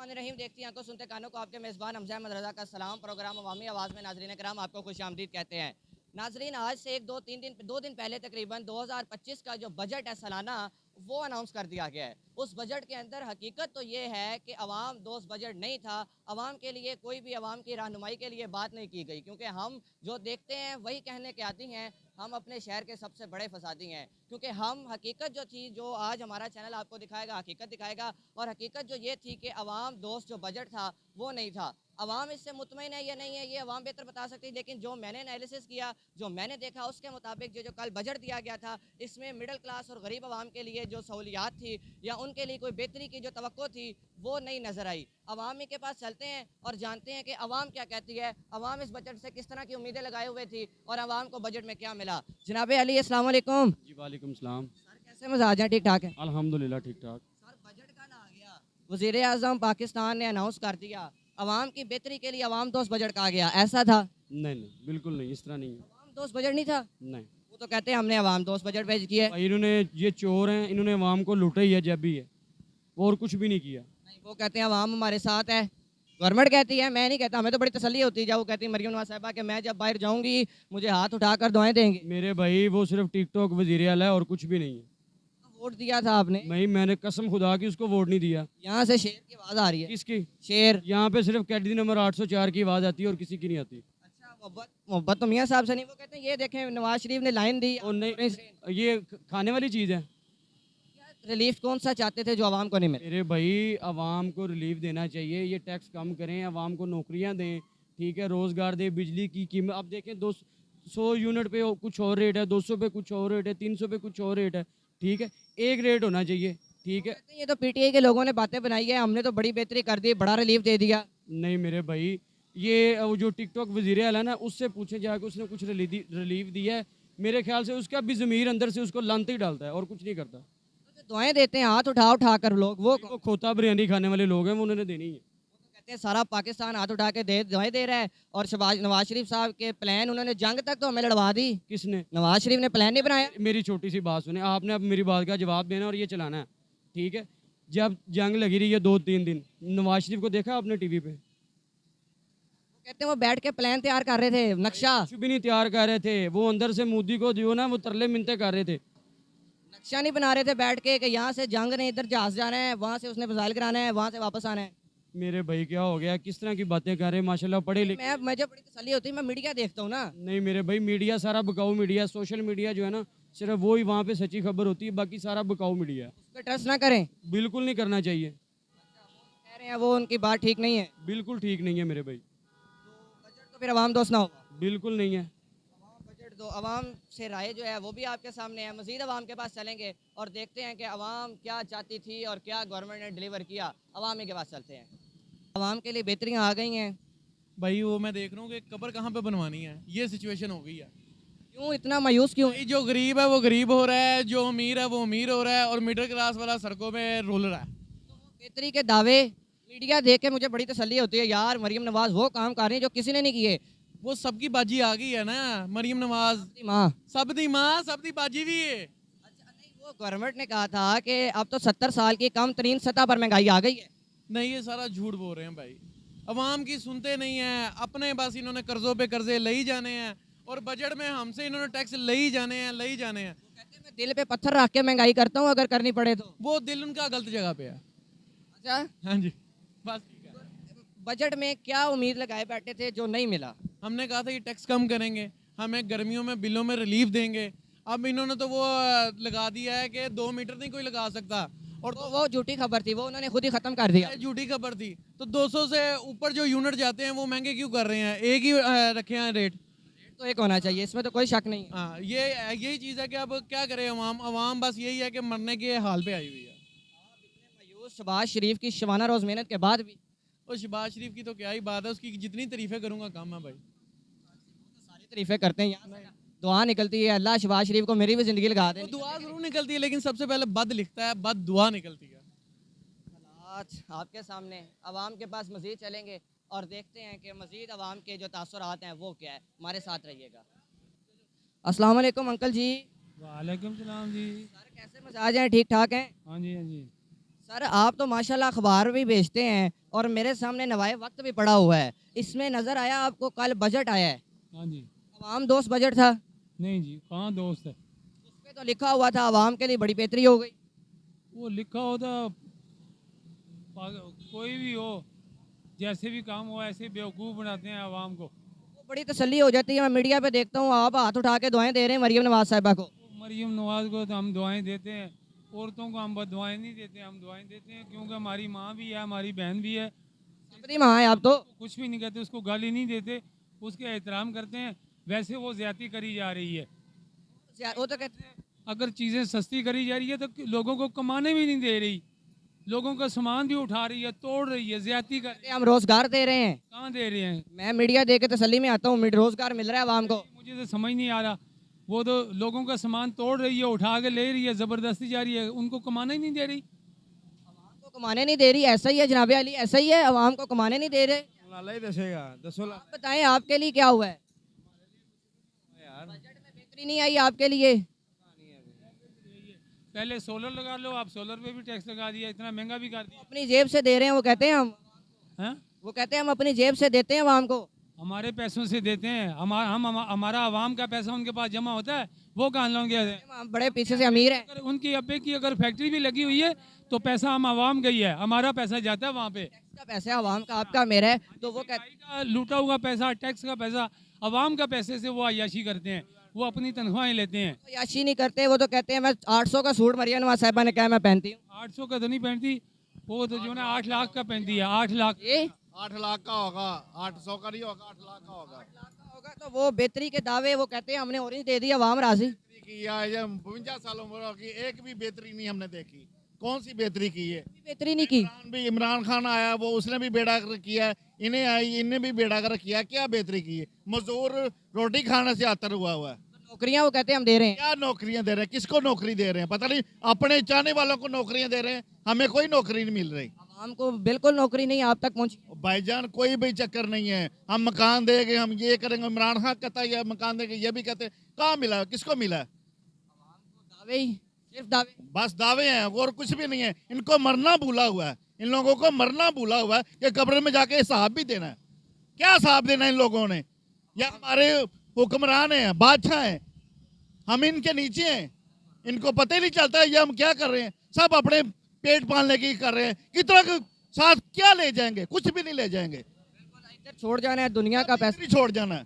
रहीम, देखती आंखों सुनते कानों को आपके मेज़बान हमजा अहमद रज़ा का सलाम। प्रोग्राम अवामी आवाज़ में नाज़रीन कराम आपको खुशामदीद कहते हैं। नाज़रीन, आज से दो दिन पहले तकरीबन 2025 का जो बजट है सालाना, वो अनाउंस कर दिया गया है। उस बजट के अंदर हकीकत तो ये है कि अवाम दोस्त बजट नहीं था। अवाम के लिए कोई भी अवाम की रहनुमाई के लिए बात नहीं की गई, क्योंकि हम जो देखते हैं वही कहने के आती हैं। हम अपने शहर के सबसे बड़े फसादी हैं, क्योंकि हम हकीकत जो थी, जो आज हमारा चैनल आपको दिखाएगा, हकीकत दिखाएगा। और हकीकत जो ये थी कि अवाम दोस्त जो बजट था वो नहीं था। अवाम इससे मुतमईन है या नहीं है, ये अवाम बेहतर बता सकती है। लेकिन जो मैंने एनालिसिस किया, जो मैंने देखा, उसके मुताबिक जो कल बजट दिया गया था, इसमें मिडिल क्लास और गरीब अवाम के लिए जो सहूलियात थी या उनके लिए कोई बेहतरी की जो तवक्को थी, वो नहीं नज़र आई। अवामी के पास चलते हैं और जानते हैं कि अवाम क्या कहती है, अवाम इस बजट से किस तरह की उम्मीदें लगाए हुए थी और अवाम को बजट में क्या मिला। जनाब अली, अस्सलाम वालेकुम। जी वालेकुम सलाम। सर, कैसे मजाज हैं? ठीक ठाक है अल्हम्दुलिल्लाह ठीक ठाक। सर। बजट कल आ गया, वज़ीर आज़म पाकिस्तान ने अनाउंस कर दिया, अवाम की बेहतरी के लिए अवाम दोस्त बजट कहा गया, ऐसा था? नहीं नहीं बिल्कुल नहीं, इस तरह नहीं है। अवाम दोस्त बजट नहीं था। नहीं वो तो कहते हैं हमने अवाम दोस्त बजट पेश किया है। भाई, इन्होंने ये चोर हैं, इन्होंने अवाम को लूटा ही है जब भी है, और कुछ भी नहीं किया। नहीं, वो कहते हैं अवाम हमारे साथ है। गवर्नमेंट कहती है, मैं नहीं कहता, हमें तो बड़ी तसल्ली होती है जब वो कहती है मरियम नवाज साहिबा कि मैं जब बाहर जाऊंगी मुझे हाथ उठाकर दुआएं देंगे। मेरे भाई वो सिर्फ टिकटॉक वजीर आला है और कुछ भी नहीं है। तो वोट दिया था आपने। नहीं, मैंने कसम खुदा की उसको वोट नहीं दिया। यहाँ से शेर की आवाज आ रही है। किसकी? शेर। यहाँ पे सिर्फ कैटेगरी नंबर 804 की आवाज़ आती है और किसी की नहीं आती। अच्छा, मोहब्बत मोहब्बत तो मियाँ साहब से नहीं। वो कहते हैं ये देखें नवाज शरीफ ने लाइन दी। और नहीं, ये खाने वाली चीज़ है। रिलीफ कौन सा चाहते थे जो आवाम को नहीं मिले? मेरे भाई, आवाम को रिलीफ देना चाहिए, ये टैक्स कम करें, आवाम को नौकरियां दें, ठीक है, रोज़गार दें। बिजली की कीमत अब देखें, 200 यूनिट पे कुछ और रेट है, 200 पे कुछ और रेट है, 300 पे कुछ और रेट है, ठीक है। एक रेट होना चाहिए, ठीक है। कहते हैं ये तो पीटीआई के लोगों ने बातें बनाई है, हमने तो बड़ी बेहतरी कर दी, बड़ा रिलीफ दे दिया। नहीं मेरे भाई, ये वो जो टिकटॉक वजीर आला ना, उससे पूछे जाके उसने कुछ रिलीफ दिया है। मेरे ख्याल से उसका भी ज़मीर अंदर से उसको लानत ही डालता है और कुछ नहीं करता। तो जो दुआएं देते हैं हाथ उठा उठा कर लोग, वो वो खोता बिरयानी खाने वाले लोग हैं, वो उन्होंने देनी है। कहते हैं सारा पाकिस्तान हाथ उठा के दुआएं दे रहा है। और शहबाज नवाज शरीफ साहब के प्लान, उन्होंने जंग तक तो हमें लड़वा दी। किसने? नवाज शरीफ ने प्लान नहीं बनाया। मेरी छोटी सी बात सुने, आपने अब मेरी बात का जवाब देना और ये चलाना है, ठीक है। जब जंग लगी रही है 2-3 दिन, नवाज शरीफ को देखा आपने टीवी पे? कहते हैं वो बैठ के प्लान तैयार कर रहे थे, नक्शा। कुछ भी नहीं तैयार कर रहे थे, वो अंदर से मोदी को जो ना वो तरले मिनते कर रहे थे। नक्शा नहीं बना रहे थे बैठ के कि यहाँ से जंग ने इधर जहाज जाना है, वहाँ से उसने मिसाइल कराना है, वहाँ से वापस आना है। मेरे भाई क्या हो गया, किस तरह की बातें कर रहे हैं, माशाल्लाह पढ़े लिखे। मुझे बड़ी तसल्ली होती है, मैं मीडिया देखता हूँ ना। नहीं मेरे भाई, मीडिया सारा बकाऊ मीडिया, सोशल मीडिया जो है ना, सिर्फ वो ही वहाँ पे सच्ची खबर होती है, बाकी सारा बकाऊ मीडिया है। उस पर ट्रस्ट ना करें। बिल्कुल नहीं करना चाहिए। कह रहे हैं वो उनकी बात ठीक नहीं है। बिल्कुल ठीक नहीं है मेरे भाई। तो बजट तो फिर अवाम दोस्त ना होगा। बिल्कुल नहीं है। बजट तो अवाम से राय जो है वो भी आपके सामने है। मजीद अवाम के पास चलेंगे और देखते हैं कि अवाम क्या चाहती थी और क्या गवर्नमेंट ने डिलीवर किया। अवामी के पास चलते हैं। अवाम के लिए बेहतरियाँ आ गई हैं। भाई वो मैं देख रहा हूँ कि कब्र कहाँ पे बनवानी है, ये सिचुएशन हो गई है। क्यों इतना मायूस क्यों? भाई जो गरीब है वो गरीब हो रहा है, जो अमीर है वो अमीर हो रहा है, और मिडिल क्लास वाला सड़कों पे रोल रहा है। बेहतरी के दावे मीडिया देख के मुझे बड़ी तसल्ली होती है यार, मरियम नवाज वो काम कर रही है जो किसी ने नहीं किए। वो सबकी बाजी आ गई है ना, मरियम नवाज अपनी माँ। सब दी माँ सब दी बाजी भी है। अच्छा, नहीं, वो गवर्नमेंट ने कहा था कि अब तो 70 साल की कम तरीन सतह पर महंगाई आ गई है। नहीं, ये सारा झूठ बोल रहे हैं भाई, अवाम की सुनते नहीं है, अपने बस इन्होंने कर्जों पे कर्जे ले ही जाने हैं, और बजट में हमसे इन्होंने टैक्स ले ही जाने हैं, ले ही जाने हैं। कहते हैं मैं दिल पे पत्थर रख के महंगाई करता हूँ अगर करनी पड़े तो। वो दिल उनका गलत जगह पे है। अच्छा, हाँ जी, बस ठीक है। बजट में क्या उम्मीद लगाए बैठे थे जो नहीं मिला? हमने कहा था ये टैक्स कम करेंगे, हमें गर्मियों में बिलों में रिलीफ देंगे। अब इन्होंने तो वो लगा दिया है कि 2 मीटर नहीं कोई लगा सकता, और तो वो झूठी खबर थी, वो उन्होंने खुद ही खत्म कर दिया। ये झूठी खबर थी। तो 200 से ऊपर जो यूनिट जाते हैं वो महंगे क्यों कर रहे हैं, एक ही रखे हैं रेट। तो एक होना चाहिए, इसमें तो कोई शक नहीं है। हाँ, ये यही चीज़ है कि अब क्या करे अवाम, अवाम बस यही है कि मरने के हाल पे आई हुई है। मायूस शहबाज शरीफ की शबाना रोज मेहनत के बाद भी। और शहबाज शरीफ की तो क्या ही बात है, उसकी जितनी तारीफें करूंगा कम है भाई। सारी तारीफें करते हैं, यहाँ से दुआ निकलती है अल्लाह शहबाज शरीफ को मेरी भी जिंदगी लगा दे। वो दुआ जरूर निकलती है, लेकिन सबसे पहले बद लिखता है, बद दुआ निकलती है। आज आपके सामने अवाम के पास मजीद चलेंगे और देखते हैं कि मजीद अवाम के जो तासुरात हैं वो क्या है। हमारे साथ रहिएगा। अस्सलाम वालेकुम अंकल जी। वालेकुम सलाम जी। सर कैसे मजाज हैं, ठीक ठाक हैं? हाँ जी हाँ जी। सर आप तो माशाल्लाह अखबार भी बेचते हैं और मेरे सामने नवाए वक्त भी पड़ा हुआ है, इसमें नज़र आया आपको कल बजट आया है, हाँ जी। अवाम दोस्त बजट था, नहीं जी, कहाँ दोस्त है। उस पे तो लिखा हुआ था अवाम के लिए बड़ी बेहतरी हो गई। वो लिखा होता कोई भी हो, जैसे भी काम हो ऐसे बेवकूफ़ बनाते हैं आवाम को। वो बड़ी तसल्ली हो जाती है, मैं मीडिया पे देखता हूँ आप हाथ उठा के दुआएं दे रहे हैं मरियम नवाज साहिबा को। मरीम नवाज को तो हम दुआएं देते हैं, औरतों को हम दुआएं नहीं देते, हम दुआएं देते हैं क्योंकि हमारी माँ भी है, हमारी बहन भी है। अपनी माँ है आप तो। कुछ भी नहीं कहते, उसको गाली नहीं देते, उसके एहतराम करते हैं। वैसे वो ज़्यादती करी जा रही है। वो तो कहते हैं अगर चीज़ें सस्ती करी जा रही है तो लोगों को कमाने भी नहीं दे रही, लोगों का सामान भी उठा रही है, तोड़ रही है, ज़्यादती कर रही है। हम रोजगार दे रहे हैं, कहाँ दे रहे हैं? मैं मीडिया दे के तसल्ली में आता हूँ, रोजगार मिल रहा है आवाम को। मुझे तो समझ नहीं आ रहा, वो तो लोगों का सामान तोड़ रही है, उठा के ले रही है, ज़बरदस्ती जा रही है, उनको कमाना ही नहीं दे रही। को कमाने नहीं दे रही, ऐसा ही है जनाब अली, ऐसा ही है, अवाम को कमाने नहीं दे रहे। आप बताएं आपके लिए क्या हुआ है? बजट में बेहतरी नहीं आई आपके लिए? पहले सोलर लगा लो, आप सोलर पे भी टैक्स लगा दिया, इतना महंगा भी कर दिया। अपनी जेब से दे रहे हैं, वो कहते हैं हम, हैं? वो कहते हैं हम अपनी जेब से देते हैं अवाम को। हमारे पैसों से देते हैं, हमारा आवाम का पैसा उनके पास जमा होता है, वो कहाँ लोगे? हम बड़े पीछे से अमीर हैं। अगर उनकी अब्बे की अगर फैक्ट्री भी लगी हुई है तो पैसा हम आवाम गई है, हमारा पैसा जाता है वहाँ पे। टैक्स का पैसा अवाम का, आपका मेरा है, तो वो कहते महंगाई का लूटा हुआ पैसा, टैक्स का पैसा, आवाम का पैसे से वो अय्याशी करते हैं, वो अपनी तनख्वाहें लेते हैं। हैं याशी नहीं करते, वो तो कहते हैं मैं 800 का सूट मरियम नवाज साहिबा ने कहा मैं पहनती हूँ। 800 का तो नहीं पहनती, वो तो जो ना 8 लाख का पहनती है, 8 लाख। ये 8 लाख का होगा, 800 का नहीं होगा, 8 लाख का होगा। होगा तो वो बेहतरी के दावे वो कहते हैं हमने ऑरेंज दे दिया, अवाम राजी। किया ये 52 सालों में की एक भी बेहतरी नहीं हमने देखी। कौन सी बेहतरी की है? बेहतरी नहीं की। इमरान खान आया, वो उसने भी बेड़ा कर किया, इन्हें आई, इन्हें भी बेड़ा कर किया, क्या बेहतरी की है? मजदूर रोटी खाने से आतर हुआ है। नौकरियां वो कहते हैं हम दे रहे हैं। क्या नौकरियां दे रहे हैं? किसको नौकरी दे रहे हैं? पता नहीं, अपने चाहने वालों को नौकरियां दे रहे हैं, हमें कोई नौकरी नहीं मिल रही। अवाम को बिल्कुल नौकरी नहीं आप तक पहुंची। भाईजान कोई भी चक्कर नहीं है, हम मकान देंगे, हम ये करेंगे। इमरान खान कहता है ये मकान देंगे, ये भी कहते हैं, कहाँ मिला? किसको मिला? दावे ही, सिर्फ दावे। बस दावे हैं और कुछ भी नहीं है। इनको मरना भूला हुआ है, इन लोगों को मरना भूला हुआ है कि कब्र में जाके हिसाब भी देना है। क्या हिसाब देना है इन लोगों ने? या हमारे हुक्मरान हैं, बादशाह हैं, हम इनके नीचे हैं, इनको पता ही नहीं चलता है ये हम क्या कर रहे हैं। सब अपने पेट पालने की कर रहे हैं, कितना साथ क्या ले जाएंगे? कुछ भी नहीं ले जाएंगे। इधर छोड़ जाना है दुनिया का पैसा। नहीं छोड़ जाना है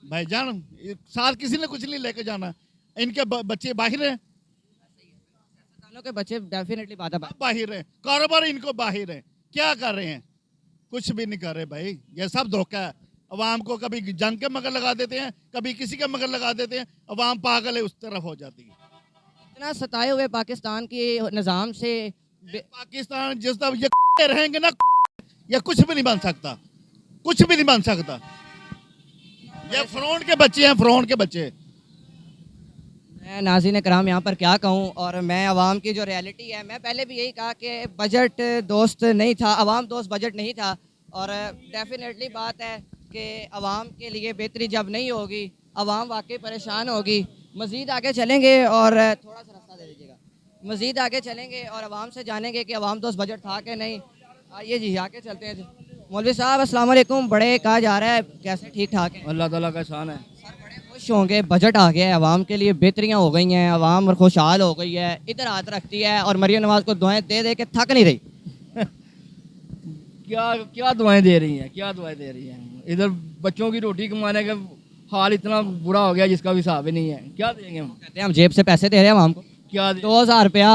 भाईजान, साथ किसी ने कुछ नहीं लेके जाना। इनके बच्चे बाहर हैं, सियासतदानों के बच्चे डेफिनेटली बाहर हैं, कारोबार इनको बाहर है, क्या कर रहे हैं? कुछ भी नहीं कर रहे भाई, ये सब धोखा है। अवाम को कभी जंग के मगर लगा देते हैं, कभी किसी के मगर लगा देते हैं, अवाम पागल है, उस तरफ हो जाती है। इतना सताए हुए पाकिस्तान के निज़ाम से पाकिस्तान जिस तरह ये रहेंगे ना, ये कुछ भी नहीं बन सकता, कुछ भी नहीं बन सकता। ये फ्रॉड के बच्चे हैं, फ्रॉड के बच्चे। मैं नाज़रीन कराम यहाँ पर क्या कहूँ, और मैं अवाम की जो रियलिटी है, मैं पहले भी यही कहा कि बजट दोस्त नहीं था, अवाम दोस्त बजट नहीं था। और डेफिनेटली बात है कि अवाम के लिए बेहतरी जब नहीं होगी, अवाम वाकई परेशान होगी। मज़ीद आगे चलेंगे और थोड़ा सा रास्ता दे दीजिएगा, मज़ीद आगे चलेंगे और अवाम से जानेंगे कि अवाम दोस्त बजट था कि नहीं। आइए जी आगे चलते हैं जी। मौलवी साहब अस्सलाम वालेकुम, बड़े कहा जा रहा है कैसे ठीक ठाक है? अल्लाह ताला का एहसान है। खुश होंगे, बजट आ गया है, अवाम के लिए बेहतरियाँ हो गई हैं, अवाम खुशहाल हो गई है, इधर हाथ रखती है और मरियम नवाज को दुआएं दे दे के थक नहीं रही। क्या क्या दुआएं दे रही हैं, क्या दुआएं दे रही हैं? इधर बच्चों की रोटी कमाने का हाल इतना बुरा हो गया जिसका भी हिसाब ही नहीं है। क्या देंगे हम? कहते हैं हम जेब से पैसे दे रहे हैं अवाम को, क्या 2000 रुपया।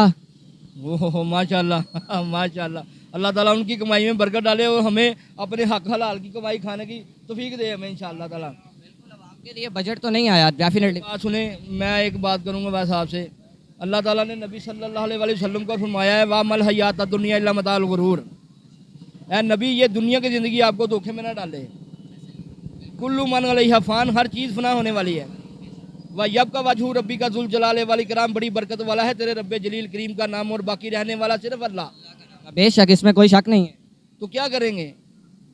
ओह माशाल्लाह माशाल्लाह, अल्लाह ताला उनकी कमाई में बरकत डाले और हमें अपने हक हलाल की कमाई खाने की तौफीक दे हमें इंशाअल्लाह ताला। के लिए बजट तो नहीं आया डेफिनेटली। बात सुने, मैं एक बात करूँगा वैसे आपसे। अल्लाह ताला ने नबी सल्लल्लाहु अलैहि वसल्लम को फरमाया है, वा मल हयात दुनिया इल्ला मताउल गुरूर। ऐ नबी, ये दुनिया की ज़िंदगी आपको धोखे में ना डाले। कुल्लु मन अलैहा फ़ान, हर चीज़ फना होने वाली है। वह यब का वजहू रब्बी का जुल जलाले वाली कराम, बड़ी बरकत वाला है तेरे रब्बे जलील करीम का नाम और बाकी रहने वाला सिर्फ अल्लाह। बेशक इसमें कोई शक नहीं है। तो क्या करेंगे?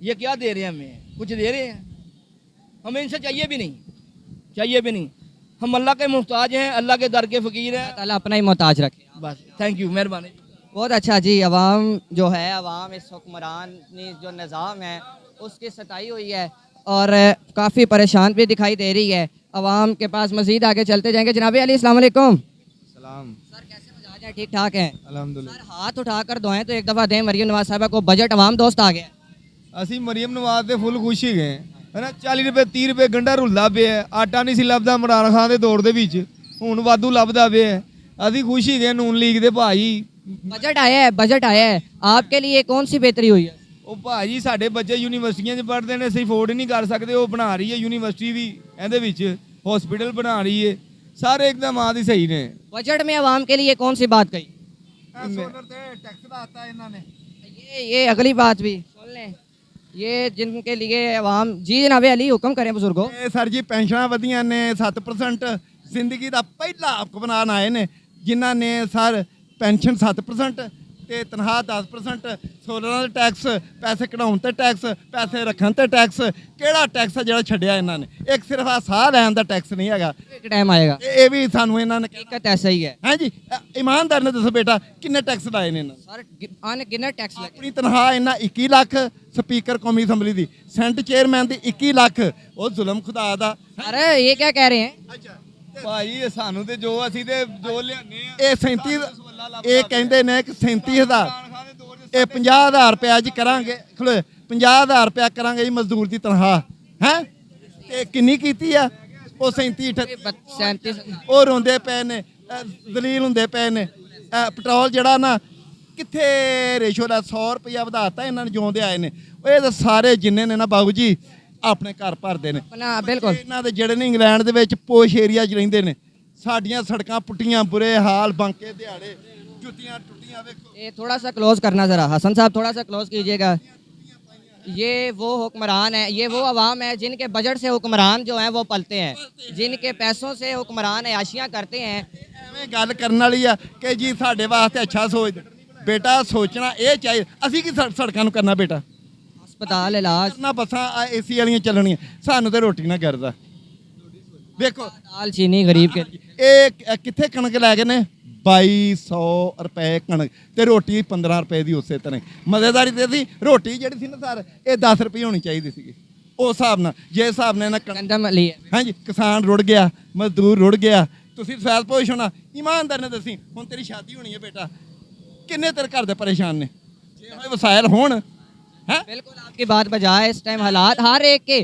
ये क्या दे रहे हैं हमें? कुछ दे रहे हैं? हमें इनसे चाहिए भी नहीं, चाहिए भी नहीं। हम अल्लाह के मुहताज हैं, अल्लाह के दर के फ़कीर हैं। अल्लाह ताला अपना ही मोहताज रखे। बस, थैंक यू, मेहरबानी। बहुत अच्छा जी। अवाम जो है, अवाम इस हुक्मरानी जो निज़ाम है उसकी सताई हुई है और काफ़ी परेशान भी दिखाई दे रही है। अवाम के पास मज़ीद आगे चलते जाएंगे। जनाब अली अस्सलाम वालेकुम। सलाम सर कैसे मिजाज हैं? ठीक ठाक हैं? अल्हम्दुलिल्लाह। सर हाथ उठाकर दुआएं तो एक दफ़ा दें मरीम नवाज साहबा को। बजट अवाम दोस्त आ गया। ਅਸੀਂ ਮਰੀਮ ਨਵਾਜ਼ ਦੇ ਫੁੱਲ ਖੁਸ਼ ਹੀ ਗਏ ਹਨਾ। 40 ਰੁਪਏ 30 ਰੁਪਏ ਗੰਡਾ ਰੁੱਲਾ ਪਿਆ, ਆਟਾ ਨਹੀਂ ਸੀ ਲੱਭਦਾ ਇਮਰਾਨ ਖਾਨ ਦੇ ਦੌਰ ਦੇ ਵਿੱਚ, ਹੁਣ ਵਾਧੂ ਲੱਭਦਾ ਪਿਆ। ਅਸੀਂ ਖੁਸ਼ ਹੀ ਗਏ ਨੂਨ ਲੀਗ ਦੇ ਭਾਈ। बजट आया है, बजट आया है, आपके लिए कौन सी बेहतरी हुई है? ਉਹ ਭਾਜੀ ਸਾਡੇ ਬੱਚੇ ਯੂਨੀਵਰਸਿਟੀਆਂ 'ਚ ਪੜ੍ਹਦੇ ਨੇ, ਅਸੀਂ ਅਫੋਰਡ ਹੀ ਨਹੀਂ ਕਰ ਸਕਦੇ। ਉਹ ਬਣਾ ਰਹੀ ਹੈ ਯੂਨੀਵਰਸਿਟੀ ਵੀ ਇਹਦੇ ਵਿੱਚ, ਹਸਪੀਟਲ ਬਣਾ ਰਹੀ ਹੈ, ਸਾਰੇ ਇੱਕਦਮ ਆਦਿ ਸਹੀ ਨੇ। बजट में अवाम के लिए कौन सी बात कही? सोलर ते टैक्स दाता इन्होंने ये अगली बात भी सुन लें, ये जिनके लिए अवाम। जी जनाब अली हुक्म करें बुजुर्गों। ਇਹ ਸਰ ਜੀ ਪੈਨਸ਼ਨਾਂ ਵਧੀਆਂ ਨੇ 7%। ਜ਼ਿੰਦਗੀ ਦਾ ਪਹਿਲਾ ਹੁਕਮਰਾਨ ਆਏ ਨੇ ਜਿਨ੍ਹਾਂ ਨੇ ਸਰ ਪੈਨਸ਼ਨ 7% ਤੇ ਤਨਖਾਹ 10%, ਸੋਲਰਾਂ ਦਾ ਟੈਕਸ, ਪੈਸੇ ਕਢਾਉਣ ਤੇ ਟੈਕਸ, ਪੈਸੇ ਰੱਖਣ ਤੇ ਟੈਕਸ। ਕਿਹੜਾ ਟੈਕਸ ਆ ਜਿਹੜਾ ਛੱਡਿਆ ਇਹਨਾਂ ਨੇ? ਇੱਕ ਸਿਰਫ ਆ ਸਾਹ ਲੈਣ ਦਾ ਟੈਕਸ ਨਹੀਂ ਹੈਗਾ। एक टाइम आएगा, ਇਹ ਵੀ ਸਾਨੂੰ ਇਹਨਾਂ ਨੇ हकीकत ऐसा ही है। ਹਾਂਜੀ ਇਮਾਨਦਾਰ ਨੇ ਦੱਸੋ ਬੇਟਾ ਕਿੰਨੇ ਟੈਕਸ ਲਾਏ ਨੇ ਇਹਨਾਂ ਨੇ? सर अनगिनत टैक्स लगे। ਆਪਣੀ ਤਨਖਾਹ ਇਹਨਾਂ 21 ਲੱਖ, ਸਪੀਕਰ ਕੌਮੀ ਅਸੈਂਬਲੀ ਦੀ, ਸੈਂਟ ਚੇਅਰਮੈਨ ਦੀ 21 ਲੱਖ। ਉਹ ਜ਼ੁਲਮ ਖੁਦਾ ਦਾ। अरे ये क्या कह रहे हैं? ਅੱਛਾ ਭਾਈ ਇਹ ਸਾਨੂੰ ਤੇ ਜੋ ਅਸੀਂ ਤੇ ਜੋ ਲਿਆਨੇ ਆ ਇਹ 37 ਇਹ ਕਹਿੰਦੇ ਨੇ ਕਿ 37,000 ਇਹ 50,000 ਰੁਪਇਆ ਜੀ ਕਰਾਂਗੇ, ਖਲੋ 50,000 ਰੁਪਇਆ ਕਰਾਂਗੇ ਜੀ ਮਜ਼ਦੂਰ ਦੀ ਤਨਖਾਹ ਹੈ। ਤੇ ਕਿੰਨੀ ਕੀਤੀ ਆ? ਉਹ 37 37 ਉਹ ਰੋਂਦੇ ਪਏ ਨੇ, ਦਲੀਲ ਹੁੰਦੇ ਪਏ ਨੇ। ਪੈਟਰੋਲ ਜਿਹੜਾ ਨਾ ਕਿੱਥੇ ਰੇਸ਼ੋ ਦਾ 100 ਰੁਪਇਆ ਵਧਾਤਾ ਇਹਨਾਂ ਨੇ ਜਿਉਂਦੇ ਆਏ ਨੇ। ਇਹ ਤਾਂ ਸਾਰੇ ਜਿੰਨੇ ਨੇ ਨਾ ਬਾਬੂ ਜੀ ਆਪਣੇ ਘਰ ਭਰਦੇ ਨੇ। अपना बिल्कुल। ਇਹਨਾਂ ਦੇ ਜਿਹੜੇ ਨੇ ਇੰਗਲੈਂਡ ਦੇ ਵਿੱਚ ਪੋਸ਼ ਏਰੀਆ 'ਚ ਰਹਿੰਦੇ ਨੇ। ਸਾਡੀਆਂ ਸੜਕਾਂ ਪੁੱਟੀਆਂ, ਬੁਰੇ ਹਾਲ, ਬਾਂਕੇ ਦਿਹਾੜੇ, ਜੁੱਤੀਆਂ ਟੁੱਟੀਆਂ। ਵੇਖੋ ये थोड़ा सा क्लोज करना ज़रा, हसन साहब थोड़ा सा क्लोज कीजिएगा। ये वो हुक्मरान है, ये वो अवाम है जिनके बजट से हुक्मरान जो हैं वो पलते हैं, जिनके पैसों से हुक्मरान अयाशियाँ करते हैं। ਐਵੇਂ ਗੱਲ ਕਰਨ ਵਾਲੀ ਆ ਕਿ ਜੀ ਸਾਡੇ ਵਾਸਤੇ ਅੱਛਾ ਸੋਚ। ਬੇਟਾ ਸੋਚਣਾ ਇਹ ਚਾਹੀਦਾ। ਅਸੀਂ ਕੀ ਸੜਕਾਂ ਨੂੰ ਕਰਨਾ ਬੇਟਾ? अस्पताल इलाज ਕਰਨਾ ਬੱਸਾਂ ਏਸੀ ਵਾਲੀਆਂ ਚੱਲਣੀਆਂ, ਸਾਨੂੰ ਤੇ ਰੋਟੀ ਨਾ ਕਰਦਾ। ਵੇਖੋ दाल चीनी गरीब के लिए। ਇਹ ਕਿੱਥੇ ਕਣਕ ਲੈ ਗਏ ਨੇ? 2200 ਰੁਪਏ ਕਣਕ ਤੇ ਰੋਟੀ 15 ਰੁਪਏ ਦੀ ਉਸੇ ਤਰ੍ਹਾਂ। ਮਜ਼ੇਦਾਰੀ ਤੇ ਸੀ ਰੋਟੀ ਜਿਹੜੀ ਸੀ ਨਾ ਸਰ, ਇਹ 10 ਰੁਪਏ ਹੋਣੀ ਚਾਹੀਦੀ ਸੀਗੀ ਉਸ ਹਿਸਾਬ ਨਾਲ। ਜੇ ਹਿਸਾਬ ਨਾਲ ਨਾ गंदम लिए ਹਾਂਜੀ ਕਿਸਾਨ ਰੁੜ ਗਿਆ, ਮਜ਼ਦੂਰ ਰੁੜ ਗਿਆ। ਤੁਸੀਂ ਫੈਲ ਪੋਸ਼ ਹੋਣਾ, ਇਮਾਨਦਾਰ ਨੇ ਦੱਸੀ। ਹੁਣ ਤੇਰੀ ਸ਼ਾਦੀ ਹੋਣੀ ਹੈ ਬੇਟਾ, ਕਿੰਨੇ ਤੇਰੇ ਘਰ ਦੇ ਪਰੇਸ਼ਾਨ ਨੇ? ਜੇ ਹੋਏ ਵਸਾਇਲ ਹੋਣ ਹੈ। बिल्कुल आपकी बात बजाए। इस टाइम हालात हर एक के,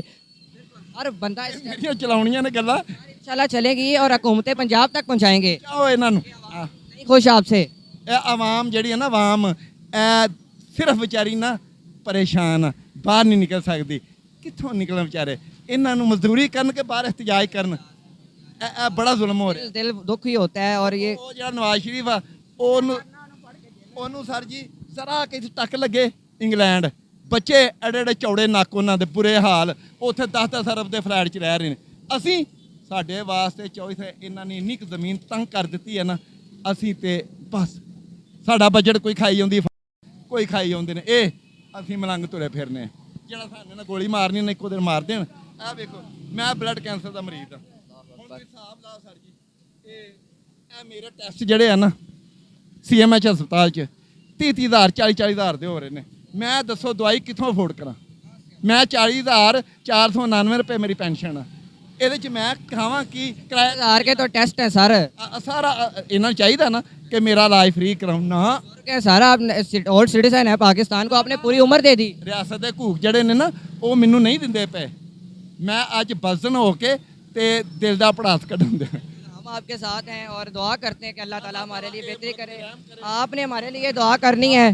हर बंदा इस टाइम ਮੇਰੀਆਂ ਚਲਾਉਣੀਆਂ ਨੇ ਗੱਲਾਂ। इंशाल्लाह चलेगी और हुकूमतें पंजाब तक पहुंचाएंगे। ਚਾਹੋ ਇਹਨਾਂ ਨੂੰ। नहीं खुश आपसे? ਇਹ ਆਵਾਮ ਜਿਹੜੀ ਹੈ ਨਾ, ਆਵਾਮ ਇਹ ਸਿਰਫ ਵਿਚਾਰੀ ਨਾ ਪਰੇਸ਼ਾਨ ਆ, ਬਾਹਰ ਨਹੀਂ ਨਿਕਲ ਸਕਦੀ। ਕਿੱਥੋਂ ਨਿਕਲਣ ਵਿਚਾਰੇ? ਇਹਨਾਂ ਨੂੰ ਮਜ਼ਦੂਰੀ ਕਰਨ ਕੇ ਬਾਹਰ ਇhtਜਾਜ ਕਰਨ। ਇਹ ਬੜਾ ਜ਼ੁਲਮ ਹੋ ਰਿਹਾ। दिल दुख ही होता है। और ये ਉਹ ਜਿਹੜਾ ਨਵਾਜ਼ ਸ਼ਰੀਫ ਆ ਉਹਨੂੰ ਸਰ ਜੀ ਜ਼ਰਾ ਕਿਸੇ ਟੱਕ ਲੱਗੇ ਇੰਗਲੈਂਡ, ਬੱਚੇ ਐਡੇ ਐਡੇ ਚੌੜੇ ਨੱਕ, ਉਹਨਾਂ ਦੇ ਬੁਰੇ ਹਾਲ, ਉੱਥੇ 10-10 ਅਰਬ ਦੇ ਫਲੈਟ 'ਚ ਰਹਿ ਰਹੇ ਨੇ। ਅਸੀਂ ਸਾਡੇ ਵਾਸਤੇ ਚੋਇਸ ਹੈ। ਇਹਨਾਂ ਨੇ ਇੰਨੀ ਕੁ ਜ਼ਮੀਨ ਤੰਗ ਕਰ ਦਿੱਤੀ ਹੈ ਨਾ, ਅਸੀਂ ਤੇ ਬਸ ਸਾਡਾ ਬਜਟ ਕੋਈ ਖਾਈ ਜਾਂਦੀ, ਕੋਈ ਖਾਈ ਜਾਂਦੇ ਨੇ। ਇਹ ਅਸੀਂ ਮਲੰਗ ਤੁਰੇ ਫਿਰਨੇ ਆ। ਜਿਹੜਾ ਸਾਨੂੰ ਨਾ ਗੋਲੀ ਮਾਰਨੀ ਨਾ ਇੱਕੋ ਦਿਨ ਮਾਰ ਦੇਣ। ਆਹ ਵੇਖੋ ਮੈਂ ਬਲੱਡ ਕੈਂਸਰ ਦਾ ਮਰੀਜ਼ ਹਾਂ। ਹੁਣ ਤੁਸੀਂ ਹਿਸਾਬ ਲਾਓ ਸਰ ਜੀ, ਇਹ ਮੇਰੇ ਟੈਸਟ ਜਿਹੜੇ ਆ ਨਾ CMH ਹਸਪਤਾਲ 'ਚ 30,000 40,000 ਦੇ ਹੋ ਰਹੇ ਨੇ। ਮੈਂ ਦੱਸੋ ਦਵਾਈ ਕਿੱਥੋਂ ਅਫੋਰਡ ਕਰਾਂ? ਮੈਂ 40,499 ਰੁਪਏ ਮੇਰੀ ਪੈਨਸ਼ਨ ਆ। ਇਹਦੇ 'ਚ ਮੈਂ ਖਾਵਾਂ ਕੀ? ਕਿਰਾਇਆ हजार के तो टेस्ट है सर। ਸਾਰਾ ਇਹਨਾਂ ਨੂੰ ਚਾਹੀਦਾ ਨਾ ਕਿ ਮੇਰਾ ਇਲਾਜ ਫ੍ਰੀ ਕਰਾਉਂ ਨਾ। क्या सारा आप ओल्ड सिटीजन है पाकिस्तान को, आपने पूरी उम्र दे दी। ਰਿਆਸਤ ਦੇ ਘੂਕ ਜਿਹੜੇ ਨੇ ਨਾ ਉਹ ਮੈਨੂੰ ਨਹੀਂ ਦਿੰਦੇ ਪਏ। ਮੈਂ ਅੱਜ ਬਜ਼ਨ ਹੋ ਕੇ ਤੇ ਦਿਲ ਦਾ ਭੜਾਸ ਕੱਢਣ ਦੇ। हम आपके साथ हैं और दुआ करते हैं कि अल्लाह ताला हमारे लिए बेहतरी करे। आपने हमारे लिए दुआ करनी है।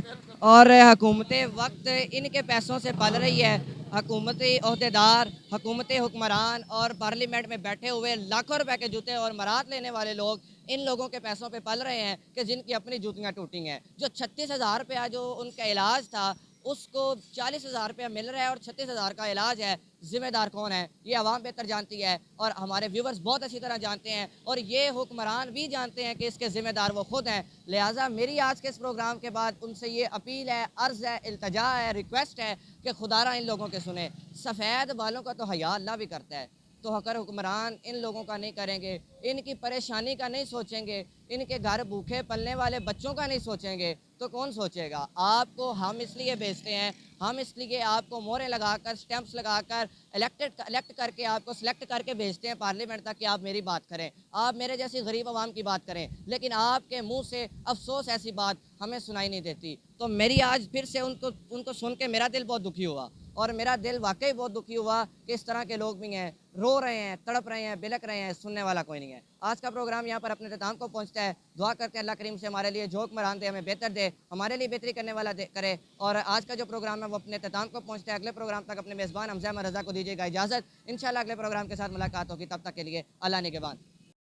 और हुकूमतें वक्त इनके पैसों से पल रही है। हुकूमती अहदेदार, हुकूमती हुक्मरान और पार्लियामेंट में बैठे हुए लाखों रुपए के जूते और मरात लेने वाले लोग इन लोगों के पैसों पे पल रहे हैं कि जिनकी अपनी जूतियाँ टूटी हैं। जो 36,000 रुपया जो उनका इलाज था उसको 40,000 रुपया मिल रहा है और 36,000 का इलाज है। ज़िम्मेदार कौन है? ये आवाम बेहतर जानती है और हमारे व्यूवर्स बहुत अच्छी तरह जानते हैं और ये हुक्मरान भी जानते हैं कि इसके ज़िम्मेदार वो खुद हैं। लिहाजा मेरी आज के इस प्रोग्राम के बाद उनसे ये अपील है, अर्ज़ है, इल्तजा है, रिक्वेस्ट है कि खुदारा इन लोगों के सुने। सफ़ेद बालों का तो हया अल्लाह भी करता है, तो अगर हुक्मरान इन लोगों का नहीं करेंगे, इनकी परेशानी का नहीं सोचेंगे, इनके घर भूखे पलने वाले बच्चों का नहीं सोचेंगे, तो कौन सोचेगा? आपको हम इसलिए भेजते हैं, हम इसलिए आपको मोहरें लगाकर, स्टैंप्स लगाकर, इलेक्ट करके, आपको सिलेक्ट करके भेजते हैं पार्लियामेंट तक कि आप मेरी बात करें, आप मेरे जैसी गरीब आवाम की बात करें, लेकिन आपके मुंह से अफसोस ऐसी बात हमें सुनाई नहीं देती। तो मेरी आज फिर से उनको सुन के मेरा दिल बहुत दुखी हुआ, और मेरा दिल वाकई बहुत दुखी हुआ कि इस तरह के लोग भी हैं, रो रहे हैं, तड़प रहे हैं, बिलक रहे हैं, सुनने वाला कोई नहीं है। आज का प्रोग्राम यहाँ पर अपने इख्तिताम को पहुँचता है। दुआ करते हैं अल्लाह करीम से हमारे लिए जोक मरान दे, हमें बेहतर दे, हमारे लिए बेहतरी करने वाला करे। और आज का जो प्रोग्राम है वो अपने इख्तिताम को पहुँचता है। अगले प्रोग्राम तक अपने मेज़बान हमजा अहमद रज़ा को दीजिएगा इजाज़त। इंशाल्लाह अगले प्रोग्राम के साथ मुलाकात होगी, तब तक के लिए अल्लाह निगहबान।